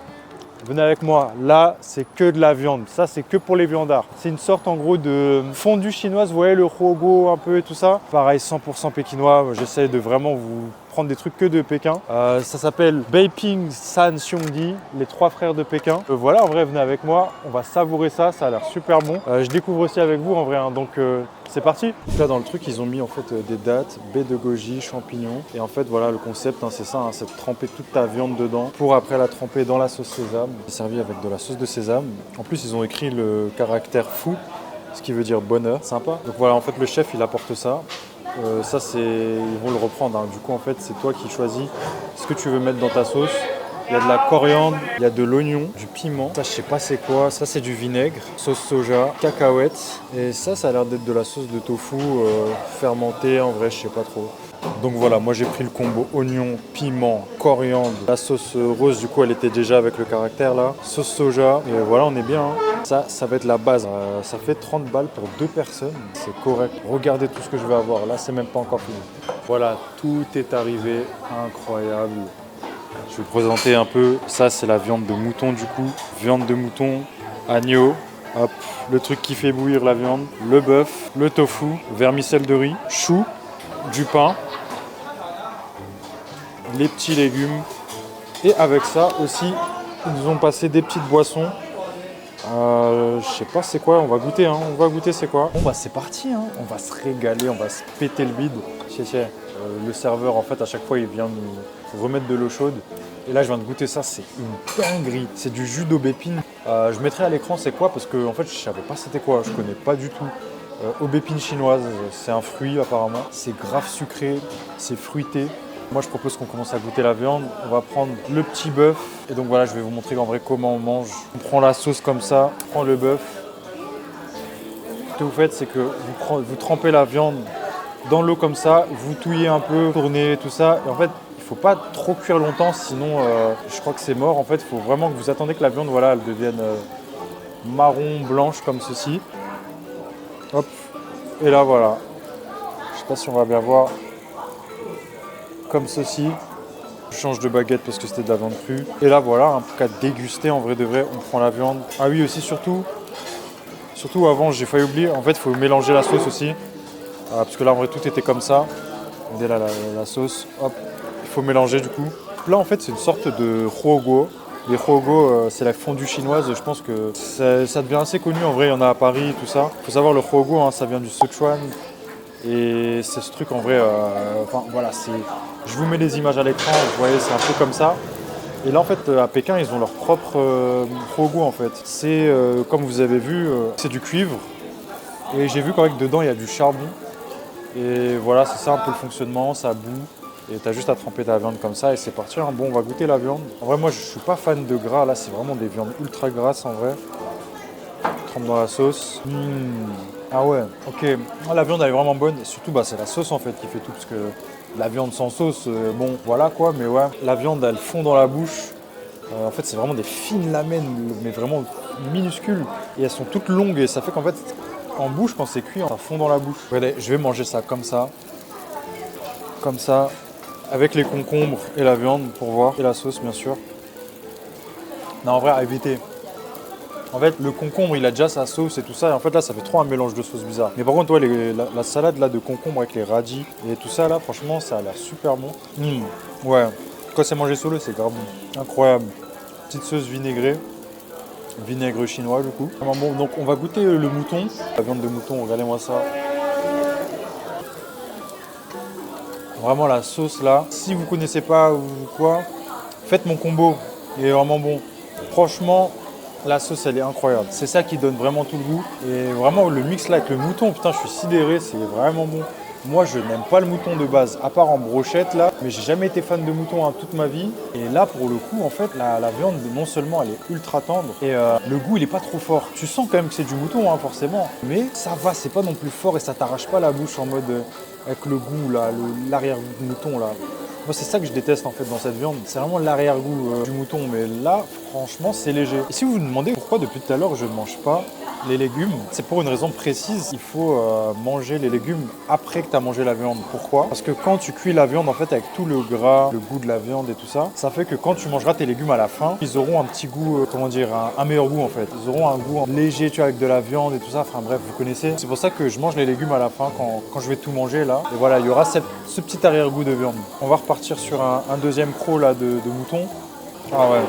Venez avec moi. Là, c'est que de la viande. Ça, c'est que pour les viandards. C'est une sorte en gros de fondue chinoise. Vous voyez le rogo un peu et tout ça. Pareil, 100% pékinois. J'essaie de vraiment vous prendre des trucs que de Pékin. Ça s'appelle Beiping San Xiongdi, les 3 frères de Pékin. Voilà, en vrai, venez avec moi. On va savourer ça. Ça a l'air super bon. Je découvre aussi avec vous en vrai. Hein, donc, c'est parti. Là, dans le truc, ils ont mis en fait des dattes, baies de goji, champignons. Et en fait, voilà, le concept, hein, c'est ça. Hein, c'est de tremper toute ta viande dedans pour après la tremper dans la sauce sésame. C'est servi avec de la sauce de sésame. En plus, ils ont écrit le caractère fou, ce qui veut dire bonheur. Sympa. Donc voilà, en fait, le chef, il apporte ça. Ça, ils vont le reprendre. Hein. Du coup, en fait, c'est toi qui choisis ce que tu veux mettre dans ta sauce. Il y a de la coriandre, il y a de l'oignon, du piment. Ça, je sais pas c'est quoi. Ça, c'est du vinaigre, sauce soja, cacahuètes. Et ça a l'air d'être de la sauce de tofu fermentée. En vrai, je sais pas trop. Donc voilà, moi j'ai pris le combo oignon, piment, coriandre. La sauce rose, du coup, elle était déjà avec le caractère là. Sauce soja. Et voilà, on est bien. Hein. Ça va être la base. Ça fait 30 balles pour 2 personnes. C'est correct. Regardez tout ce que je vais avoir. Là, c'est même pas encore fini. Voilà, tout est arrivé. Incroyable. Je vais vous présenter un peu. Ça, c'est la viande de mouton du coup. Viande de mouton, agneau. Hop, le truc qui fait bouillir la viande. Le bœuf, le tofu, vermicelle de riz, chou, du pain, les petits légumes. Et avec ça aussi, ils nous ont passé des petites boissons. Je sais pas c'est quoi, on va goûter, hein. On va goûter c'est quoi. Bon bah c'est parti, hein. On va se régaler, on va se péter le bide. Le serveur en fait à chaque fois il vient nous remettre de l'eau chaude. Et là je viens de goûter ça, c'est une dinguerie. C'est du jus d'aubépine. Je mettrai à l'écran c'est quoi parce que en fait je savais pas c'était quoi, je connais pas du tout. Aubépine chinoise, c'est un fruit apparemment. C'est grave sucré, c'est fruité. Moi je propose qu'on commence à goûter la viande. On va prendre le petit bœuf. Et donc voilà, je vais vous montrer en vrai comment on mange. On prend la sauce comme ça, on prend le bœuf. Ce que vous faites, c'est que vous trempez la viande dans l'eau comme ça, vous touillez un peu, tournez tout ça. Et en fait, il ne faut pas trop cuire longtemps, sinon je crois que c'est mort. En fait, il faut vraiment que vous attendez que la viande voilà, elle devienne marron, blanche comme ceci. Hop, et là voilà. Je ne sais pas si on va bien voir. Comme ceci. Je change de baguette parce que c'était de la viande crue. Et là voilà, un peu qu'à déguster en vrai de vrai, on prend la viande. Ah oui aussi surtout avant j'ai failli oublier, en fait il faut mélanger la sauce aussi. Parce que là en vrai tout était comme ça. Regardez là la sauce, hop, il faut mélanger du coup. Là en fait c'est une sorte de huoguo. Les huoguo c'est la fondue chinoise, je pense que ça devient assez connu en vrai, il y en a à Paris tout ça. Il faut savoir le huoguo, hein, ça vient du Sichuan. Et c'est ce truc en vrai, enfin voilà, je vous mets les images à l'écran, vous voyez c'est un peu comme ça. Et là en fait à Pékin ils ont leur propre huoguo en fait. C'est comme vous avez vu, c'est du cuivre. Et j'ai vu qu'avec dedans il y a du charbon. Et voilà, c'est ça un peu le fonctionnement, ça bout. Et t'as juste à tremper ta viande comme ça et c'est parti. Hein. Bon, on va goûter la viande. En vrai, moi je suis pas fan de gras, là c'est vraiment des viandes ultra grasses en vrai. On trempe dans la sauce. Ah ouais, ok. La viande elle est vraiment bonne. Et surtout, c'est la sauce en fait qui fait tout. Parce que la viande sans sauce, bon voilà quoi. Mais ouais, la viande elle fond dans la bouche. En fait, c'est vraiment des fines lamelles, mais vraiment minuscules. Et elles sont toutes longues et ça fait qu'en fait, en bouche, quand c'est cuit, ça fond dans la bouche. Regardez, je vais manger ça comme ça. Comme ça, avec les concombres et la viande pour voir. Et la sauce, bien sûr. Non, en vrai, à éviter. En fait, le concombre, il a déjà sa sauce et tout ça. Et en fait, là, ça fait trop un mélange de sauces bizarres. Mais par contre, ouais, la salade là, de concombre avec les radis et tout ça, là, franchement, ça a l'air super bon. Ouais, quand c'est mangé solo, c'est grave bon. Incroyable. Petite sauce vinaigrée. Vinaigre chinois, du coup. Vraiment bon. Donc, on va goûter le mouton. La viande de mouton, regardez-moi ça. Vraiment, la sauce là. Si vous connaissez pas ou quoi, faites mon combo. Il est vraiment bon. Franchement, la sauce elle est incroyable. C'est ça qui donne vraiment tout le goût. Et vraiment le mix là avec le mouton, putain je suis sidéré, c'est vraiment bon. Moi je n'aime pas le mouton de base, à part en brochette là, mais j'ai jamais été fan de mouton toute ma vie. Et là pour le coup en fait la viande non seulement elle est ultra tendre et le goût il est pas trop fort. Tu sens quand même que c'est du mouton hein, forcément, mais ça va, c'est pas non plus fort et ça t'arrache pas la bouche en mode avec le goût là, l'arrière du mouton là. Moi, c'est ça que je déteste en fait dans cette viande. C'est vraiment l'arrière-goût du mouton. Mais là, franchement, c'est léger. Et si vous vous demandez pourquoi depuis tout à l'heure je ne mange pas les légumes, c'est pour une raison précise. Il faut manger les légumes après que tu as mangé la viande. Pourquoi? Parce que quand tu cuis la viande, en fait, avec tout le gras, le goût de la viande et tout ça, ça fait que quand tu mangeras tes légumes à la fin, ils auront un petit goût, comment dire, un meilleur goût en fait. Ils auront un goût léger, tu vois, avec de la viande et tout ça. Enfin bref, vous connaissez. C'est pour ça que je mange les légumes à la fin quand je vais tout manger là. Et voilà, il y aura ce petit arrière-goût de viande. On va repartir sur un deuxième croc là de mouton. Ah ouais.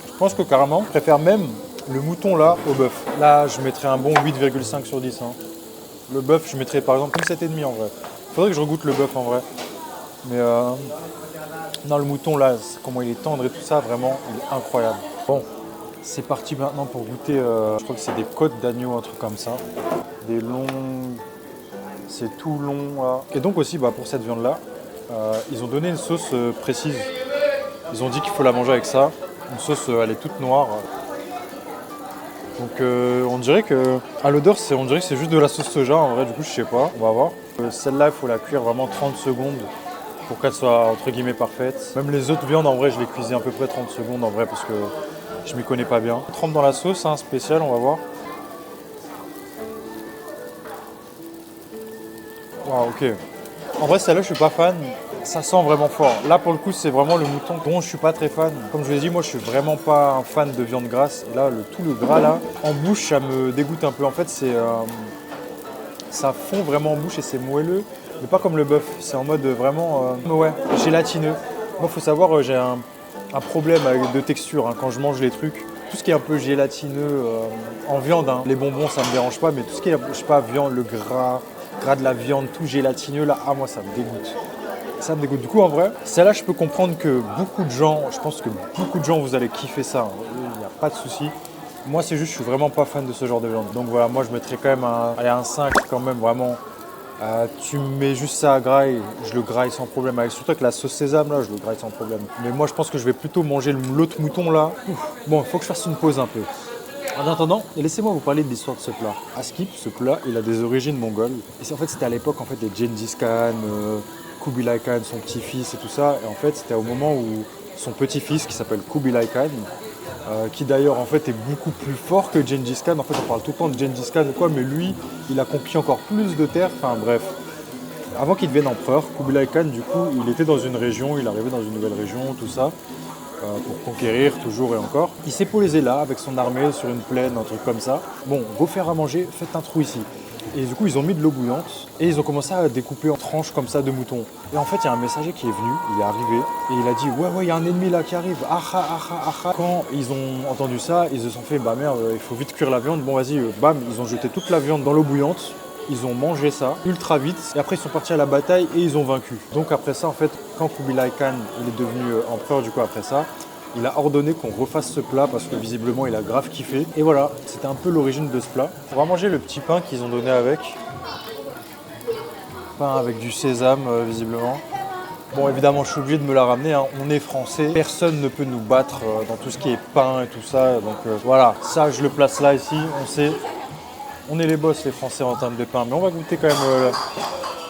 Je pense que carrément, je préfère même le mouton là au bœuf. Là, je mettrais un bon 8,5 sur 10. Hein. Le bœuf, je mettrais par exemple une 7,5 en vrai. Faudrait que je regoute le bœuf en vrai. Mais non, le mouton là, comment il est tendre et tout ça, vraiment, il est incroyable. Bon, c'est parti maintenant pour goûter, je crois que c'est des côtes d'agneau, un truc comme ça. Des longs, c'est tout long là. Et donc aussi, pour cette viande là, ils ont donné une sauce précise. Ils ont dit qu'il faut la manger avec ça. Une sauce, elle est toute noire. Donc on dirait que à l'odeur, on dirait que c'est juste de la sauce soja en vrai, du coup je sais pas, on va voir. Celle-là, il faut la cuire vraiment 30 secondes pour qu'elle soit entre guillemets parfaite. Même les autres viandes en vrai, je les cuisais à peu près 30 secondes en vrai parce que je m'y connais pas bien. On trempe dans la sauce, spéciale, on va voir. Waouh, ok. En vrai, celle-là, je suis pas fan. Ça sent vraiment fort. Là, pour le coup, c'est vraiment le mouton dont je suis pas très fan. Comme je vous l'ai dit, moi, je suis vraiment pas un fan de viande grasse. Et là, tout le gras, là, en bouche, ça me dégoûte un peu. En fait, ça fond vraiment en bouche et c'est moelleux. Mais pas comme le bœuf. C'est en mode vraiment gélatineux. Moi, il faut savoir, j'ai un problème de texture quand je mange les trucs. Tout ce qui est un peu gélatineux en viande, les bonbons, ça me dérange pas. Mais tout ce qui est, je sais pas, viande, le gras de la viande, tout gélatineux, là, moi, ça me dégoûte. Ça me dégoûte. Du coup, en vrai, celle-là, je peux comprendre que beaucoup de gens, je pense que beaucoup de gens, vous allez kiffer ça. Il n'y a pas de souci. Moi, c'est juste, je suis vraiment pas fan de ce genre de viande. Donc voilà, moi, je mettrais quand même un 5 quand même, vraiment. Tu mets juste ça à graille, je le graille sans problème. Surtout avec la sauce sésame, là, je le graille sans problème. Mais moi, je pense que je vais plutôt manger l'autre mouton, là. Bon, il faut que je fasse une pause un peu. En attendant, laissez-moi vous parler de l'histoire de ce plat. Askip, ce plat, il a des origines mongoles. Et en fait, c'était à l'époque des Gengis Khan, Kubilai Khan, son petit-fils et tout ça. Et en fait, c'était au moment où son petit-fils, qui s'appelle Kubilai Khan, qui d'ailleurs en fait est beaucoup plus fort que Gengis Khan. En fait, on parle tout le temps de Gengis Khan ou quoi, mais lui, il a conquis encore plus de terres. Enfin bref. Avant qu'il devienne empereur, Kubilai Khan, du coup, il était dans une région, il arrivait dans une nouvelle région, tout ça, pour conquérir toujours et encore. Il s'est posé là, avec son armée, sur une plaine, un truc comme ça. Bon, go faire à manger, faites un trou ici. Et du coup, ils ont mis de l'eau bouillante et ils ont commencé à découper en tranches comme ça de moutons. Et en fait, il y a un messager qui est venu, il est arrivé et il a dit « Ouais, il y a un ennemi là qui arrive, aha, aha, aha ». Quand ils ont entendu ça, ils se sont fait « Bah merde, il faut vite cuire la viande, bon vas-y, bam ». Ils ont jeté toute la viande dans l'eau bouillante, ils ont mangé ça ultra vite et après ils sont partis à la bataille et ils ont vaincu. Donc après ça, en fait, quand Kubilai Khan il est devenu empereur, du coup après ça, il a ordonné qu'on refasse ce plat parce que visiblement il a grave kiffé. Et voilà, c'était un peu l'origine de ce plat. On va manger le petit pain qu'ils ont donné avec. Pain avec du sésame visiblement. Bon, évidemment je suis obligé de me la ramener, on est français. Personne ne peut nous battre dans tout ce qui est pain et tout ça. Donc voilà, ça je le place là ici, on sait. On est les boss les Français en termes de pain. Mais on va goûter quand même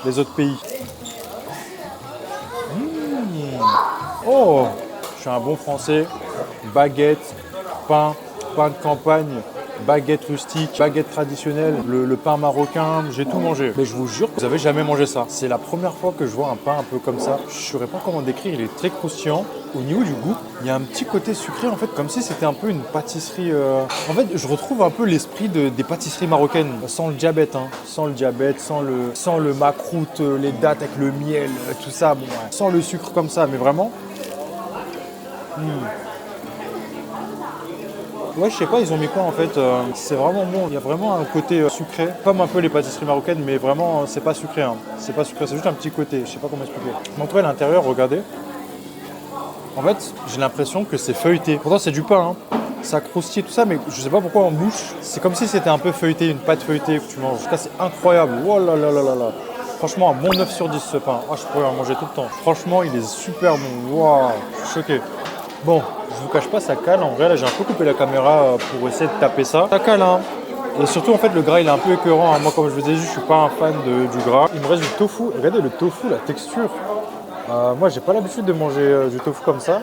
les autres pays. Oh, je suis un bon français, baguette, pain de campagne, baguette rustique, baguette traditionnelle, le pain marocain, j'ai tout mangé. Mais je vous jure, vous n'avez jamais mangé ça. C'est la première fois que je vois un pain un peu comme ça. Je ne saurais pas comment décrire, il est très croustillant. Au niveau du goût, il y a un petit côté sucré en fait, comme si c'était un peu une pâtisserie. En fait, je retrouve un peu l'esprit des pâtisseries marocaines, sans le diabète, sans le macroute, les dattes avec le miel, tout ça, bon, ouais. Sans le sucre comme ça, mais vraiment. Ouais, je sais pas, ils ont mis quoi en fait, c'est vraiment bon, il y a vraiment un côté sucré, comme un peu les pâtisseries marocaines, mais vraiment c'est pas sucré, c'est pas sucré, c'est juste un petit côté, je sais pas comment expliquer. Mais en tout cas, à l'intérieur, regardez, en fait, j'ai l'impression que c'est feuilleté, pourtant c'est du pain, ça croustille tout ça, mais je sais pas pourquoi en bouche, c'est comme si c'était un peu feuilleté, une pâte feuilletée que tu manges, en tout cas c'est incroyable, oh là là là là là. Franchement, un bon 9 sur 10 ce pain, je pourrais en manger tout le temps, franchement il est super bon, waouh, je suis choqué. Bon, je vous cache pas, ça cale. En vrai, là, j'ai un peu coupé la caméra pour essayer de taper ça. Ça cale, Et surtout, en fait, le gras, il est un peu écœurant. Moi, comme je vous ai dit, je suis pas un fan du gras. Il me reste du tofu. Regardez le tofu, la texture. Moi, j'ai pas l'habitude de manger du tofu comme ça.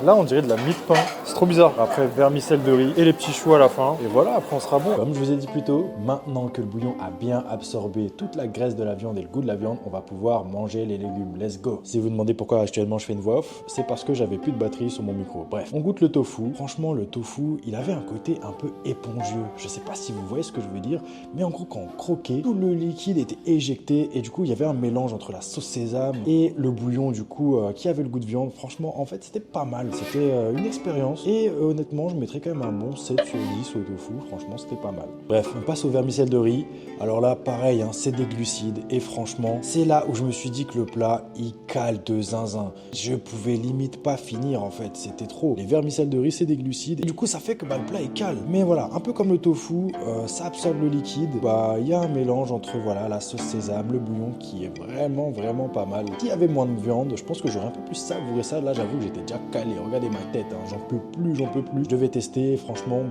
Là, on dirait de la mie de pain. C'est trop bizarre. Après, vermicelle de riz et les petits choux à la fin. Et voilà, après, on sera bon. Comme je vous ai dit plus tôt, maintenant que le bouillon a bien absorbé toute la graisse de la viande et le goût de la viande, on va pouvoir manger les légumes. Let's go. Si vous vous demandez pourquoi actuellement je fais une voix off, c'est parce que j'avais plus de batterie sur mon micro. Bref, on goûte le tofu. Franchement, le tofu, il avait un côté un peu épongieux. Je sais pas si vous voyez ce que je veux dire, mais en gros, quand on croquait, tout le liquide était éjecté et du coup, il y avait un mélange entre la sauce sésame et le bouillon, du coup, qui avait le goût de viande. Franchement, en fait, c'était pas mal. C'était une expérience et honnêtement je mettrais quand même un bon 7 sur 10 au tofu, franchement c'était pas mal. Bref, on passe au vermicelle de riz. Alors là pareil, hein, c'est des glucides et franchement c'est là où je me suis dit que le plat il cale de zinzin. Je pouvais limite pas finir en fait, c'était trop. Les vermicelles de riz c'est des glucides et du coup ça fait que le plat est cale. Mais voilà, un peu comme le tofu, ça absorbe le liquide, il y a un mélange entre voilà la sauce sésame, le bouillon qui est vraiment pas mal. S'il y avait moins de viande, je pense que j'aurais un peu plus savouré ça. Là j'avoue que j'étais déjà calé, regardez ma tête, hein, j'en peux plus. Je devais tester, franchement,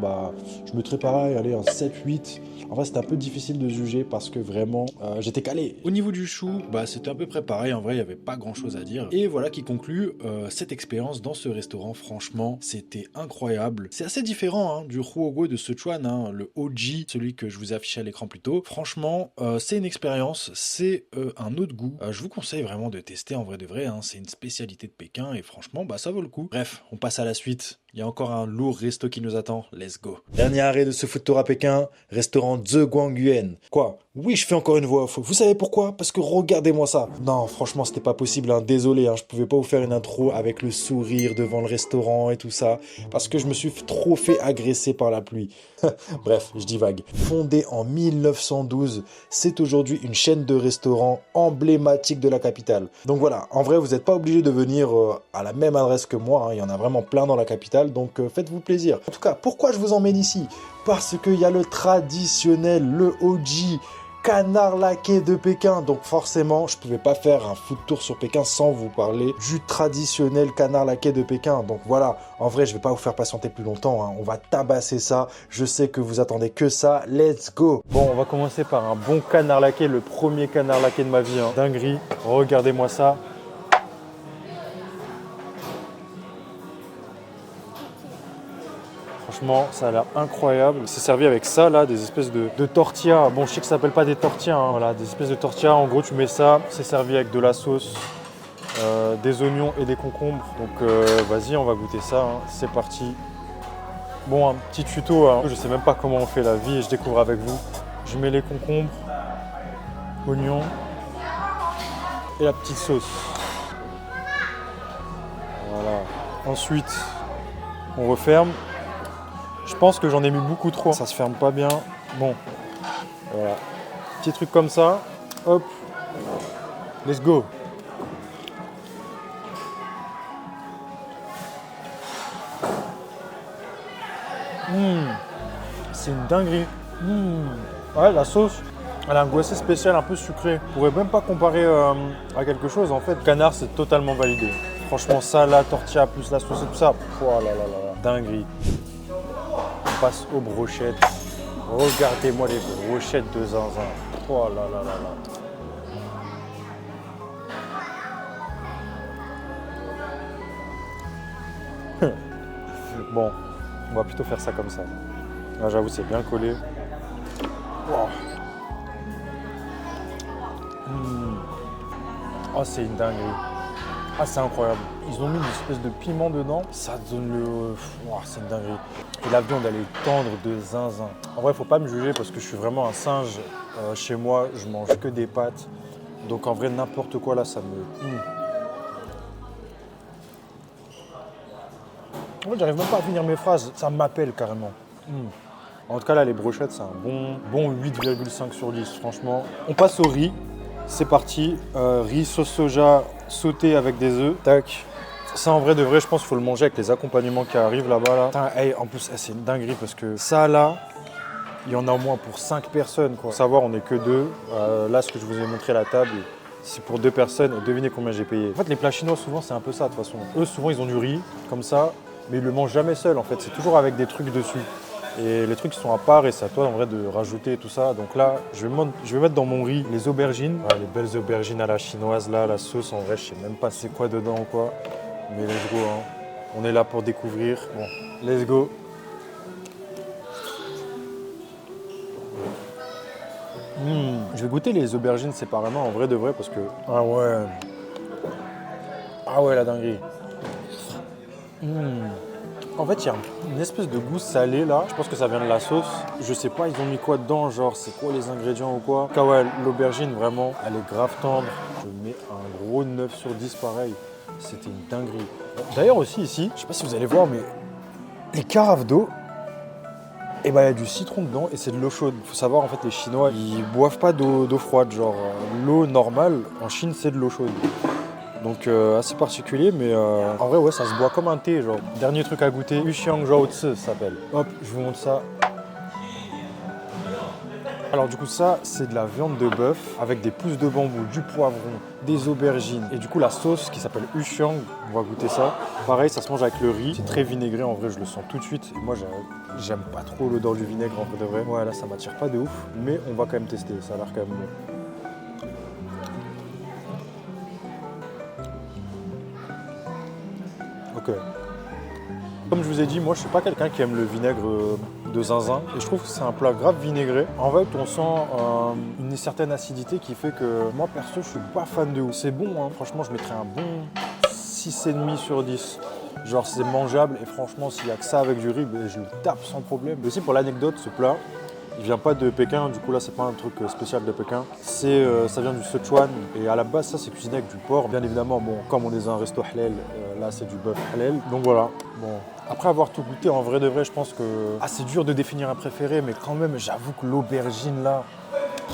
je mettrais pareil, allez, un 7-8. En vrai, c'était un peu difficile de juger parce que vraiment, j'étais calé. Au niveau du chou, c'était à peu près pareil. En vrai, il n'y avait pas grand chose à dire. Et voilà qui conclut cette expérience dans ce restaurant. Franchement, c'était incroyable. C'est assez différent du Huoguo de Sichuan, hein, le OG, celui que je vous ai affiché à l'écran plus tôt. Franchement, c'est une expérience, c'est un autre goût. Je vous conseille vraiment de tester en vrai de vrai. Hein, c'est une spécialité de Pékin et franchement, ça vaut le coup. Bref, on passe à la suite. Il y a encore un lourd resto qui nous attend. Let's go. Dernier arrêt de ce food tour à Pékin, restaurant The Guangyuan. Quoi? Oui, je fais encore une voix off. Vous savez pourquoi? Parce que regardez-moi ça. Non, franchement, c'était pas possible. Hein. Désolé, je pouvais pas vous faire une intro avec le sourire devant le restaurant et tout ça. Parce que je me suis trop fait agresser par la pluie. Bref, je divague. Fondé en 1912, c'est aujourd'hui une chaîne de restaurants emblématique de la capitale. Donc voilà, en vrai, vous n'êtes pas obligé de venir à la même adresse que moi. Il y en a vraiment plein dans la capitale, donc faites-vous plaisir. En tout cas, pourquoi je vous emmène ici? Parce qu'il y a le traditionnel, le OG canard laqué de Pékin. Donc forcément, je ne pouvais pas faire un food tour sur Pékin sans vous parler du traditionnel canard laqué de Pékin. Donc voilà, en vrai, je ne vais pas vous faire patienter plus longtemps. Hein. On va tabasser ça. Je sais que vous attendez que ça. Let's go. Bon, on va commencer par un bon canard laqué, le premier canard laqué de ma vie. Hein. Dinguerie. Regardez-moi ça. Franchement, ça a l'air incroyable. C'est servi avec ça, là, des espèces de tortillas. Bon, je sais que ça s'appelle pas des tortillas, hein. Voilà, des espèces de tortillas. En gros, tu mets ça, c'est servi avec de la sauce, des oignons et des concombres. Donc, vas-y, on va goûter ça. Hein. C'est parti. Bon, un petit tuto. Hein. Je sais même pas comment on fait la vie et je découvre avec vous. Je mets les concombres, oignons et la petite sauce. Voilà. Ensuite, on referme. Je pense que j'en ai mis beaucoup trop. Ça se ferme pas bien. Bon, voilà. Petit truc comme ça. Hop. Let's go. C'est une dinguerie. Ouais, la sauce, elle a un goût assez spécial, un peu sucré. Je pourrais même pas comparer à quelque chose. En fait, le canard, c'est totalement validé. Franchement, ça, la tortilla plus la sauce et tout ça. Oh là là là, dinguerie. On passe aux brochettes. Regardez-moi les brochettes de zinzin. Oh là là là là. Bon, on va plutôt faire ça comme ça. Là, j'avoue, c'est bien collé. Oh, oh c'est une dinguerie. Ah, c'est incroyable. Ils ont mis une espèce de piment dedans. Ça donne le... Oh, c'est une dinguerie. Et la viande, elle est tendre de zinzin. En vrai, faut pas me juger parce que je suis vraiment un singe. Chez moi, je mange que des pâtes. Donc en vrai, n'importe quoi là, ça me... En fait, j'arrive même pas à finir mes phrases. Ça m'appelle carrément. En tout cas, là, les brochettes, c'est un bon 8,5 sur 10, franchement. On passe au riz. C'est parti. Riz, sauce soja, sauté avec des œufs. Tac. Ça, en vrai de vrai, je pense qu'il faut le manger avec les accompagnements qui arrivent là-bas. Là. Putain, hey, en plus, c'est une dinguerie parce que ça, là, il y en a au moins pour 5 personnes. Quoi. Faut savoir, on n'est que 2. Là, ce que je vous ai montré, la table, c'est pour 2 personnes. Et devinez combien j'ai payé. En fait, les plats chinois, souvent, c'est un peu ça, de toute façon. Eux, souvent, ils ont du riz, comme ça, mais ils le mangent jamais seul, en fait. C'est toujours avec des trucs dessus. Et les trucs sont à part et c'est à toi en vrai de rajouter tout ça. Donc là, je vais mettre dans mon riz les aubergines. Ah, les belles aubergines à la chinoise là, la sauce en vrai, je sais même pas c'est quoi dedans ou quoi. Mais let's go, hein. On est là pour découvrir. Bon, let's go. Je vais goûter les aubergines séparément en vrai de vrai parce que... Ah ouais. Ah ouais, la dinguerie. En fait, il y a une espèce de goût salé là. Je pense que ça vient de la sauce. Je sais pas, ils ont mis quoi dedans, genre c'est quoi les ingrédients ou quoi. Ah ouais, l'aubergine vraiment, elle est grave tendre. Je mets un gros 9 sur 10 pareil. C'était une dinguerie. D'ailleurs aussi ici, je sais pas si vous allez voir, mais les carafes d'eau, et ben il y a du citron dedans et c'est de l'eau chaude. Il faut savoir en fait les Chinois, ils boivent pas d'eau froide, genre l'eau normale en Chine c'est de l'eau chaude. Donc assez particulier, mais en vrai ouais ça se boit comme un thé genre. Dernier truc à goûter, Yuxiang Zhao Tse ça s'appelle. Hop, je vous montre ça. Alors du coup ça c'est de la viande de bœuf avec des pousses de bambou, du poivron, des aubergines et du coup la sauce qui s'appelle Yuxiang, on va goûter ça. Pareil ça se mange avec le riz, c'est très vinaigré en vrai je le sens tout de suite. Et moi j'aime pas trop l'odeur du vinaigre en vrai de vrai. Ouais là ça m'attire pas de ouf mais on va quand même tester, ça a l'air quand même bon. Ok. Comme je vous ai dit, moi je suis pas quelqu'un qui aime le vinaigre de zinzin et je trouve que c'est un plat grave vinaigré. En fait, on sent une certaine acidité qui fait que moi perso, je suis pas fan de ouf. C'est bon, hein. Franchement, je mettrais un bon 6,5 sur 10. Genre, c'est mangeable et franchement, s'il y a que ça avec du riz, ben, je le tape sans problème. Aussi, pour l'anecdote, ce plat, il vient pas de Pékin, du coup là c'est pas un truc spécial de Pékin. Ça vient du Sichuan et à la base ça c'est cuisiné avec du porc. Bien évidemment, bon, comme on est dans un resto halal, là c'est du bœuf halal. Donc voilà, bon. Après avoir tout goûté, en vrai de vrai, je pense que... Ah, c'est dur de définir un préféré, mais quand même, j'avoue que l'aubergine là...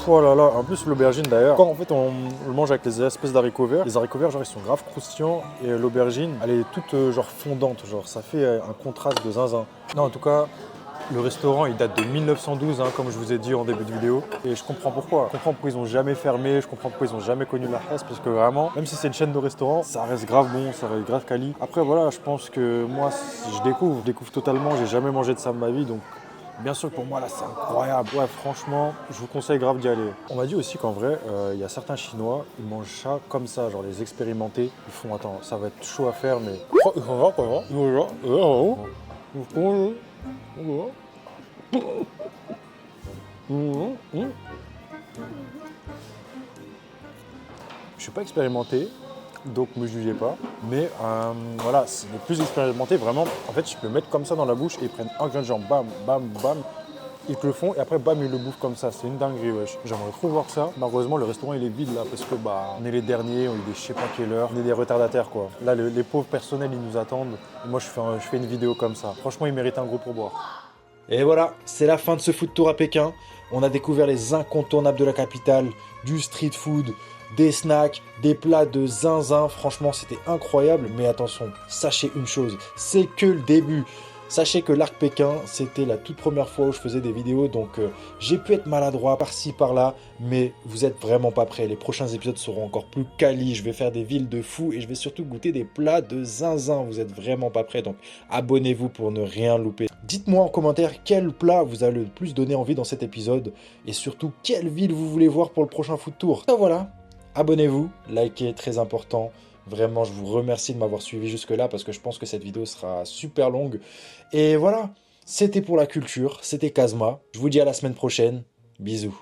Oh là là, en plus l'aubergine d'ailleurs, quand en fait on le mange avec les espèces d'haricots verts, les haricots verts genre ils sont grave croustillants et l'aubergine elle est toute genre fondante, genre ça fait un contraste de zinzin. Non en tout cas, le restaurant il date de 1912 hein, comme je vous ai dit en début de vidéo et je comprends pourquoi. Je comprends pourquoi ils ont jamais fermé, je comprends pourquoi ils ont jamais connu la hasse parce que vraiment, même si c'est une chaîne de restaurants, ça reste grave bon, ça reste grave quali. Après voilà, je pense que moi je découvre totalement, j'ai jamais mangé de ça de ma vie donc bien sûr que pour moi là c'est incroyable. Ouais franchement, je vous conseille grave d'y aller. On m'a dit aussi qu'en vrai, il y a certains Chinois, ils mangent ça comme ça, genre les expérimenter. Ils font attends, ça va être chaud à faire mais... Je suis pas expérimenté, donc me jugez pas. Mais voilà, c'est les plus expérimentés, vraiment. En fait, je peux mettre comme ça dans la bouche et ils prennent un grain de jambes, bam, bam, bam. Ils te le font et après, bam, ils le bouffent comme ça. C'est une dinguerie, wesh. J'aimerais trop voir ça. Malheureusement, le restaurant, il est vide là parce que bah, on est les derniers, on est des je sais pas quelle heure. On est des retardataires, quoi. Là, les pauvres personnels, ils nous attendent. Et moi, je fais une vidéo comme ça. Franchement, ils méritent un gros pourboire. Et voilà, c'est la fin de ce food tour à Pékin. On a découvert les incontournables de la capitale, du street food, des snacks, des plats de zinzin. Franchement, c'était incroyable. Mais attention, sachez une chose, c'est que le début. Sachez que l'Arc Pékin, c'était la toute première fois où je faisais des vidéos, donc j'ai pu être maladroit par-ci, par-là, mais vous êtes vraiment pas prêts. Les prochains épisodes seront encore plus quali, je vais faire des villes de fous et je vais surtout goûter des plats de zinzin. Vous êtes vraiment pas prêts, donc abonnez-vous pour ne rien louper. Dites-moi en commentaire quel plat vous a le plus donné envie dans cet épisode et surtout quelle ville vous voulez voir pour le prochain food tour. Donc voilà, abonnez-vous, likez, très important. Vraiment, je vous remercie de m'avoir suivi jusque-là parce que je pense que cette vidéo sera super longue. Et voilà, c'était pour la culture, c'était Kazma. Je vous dis à la semaine prochaine. Bisous.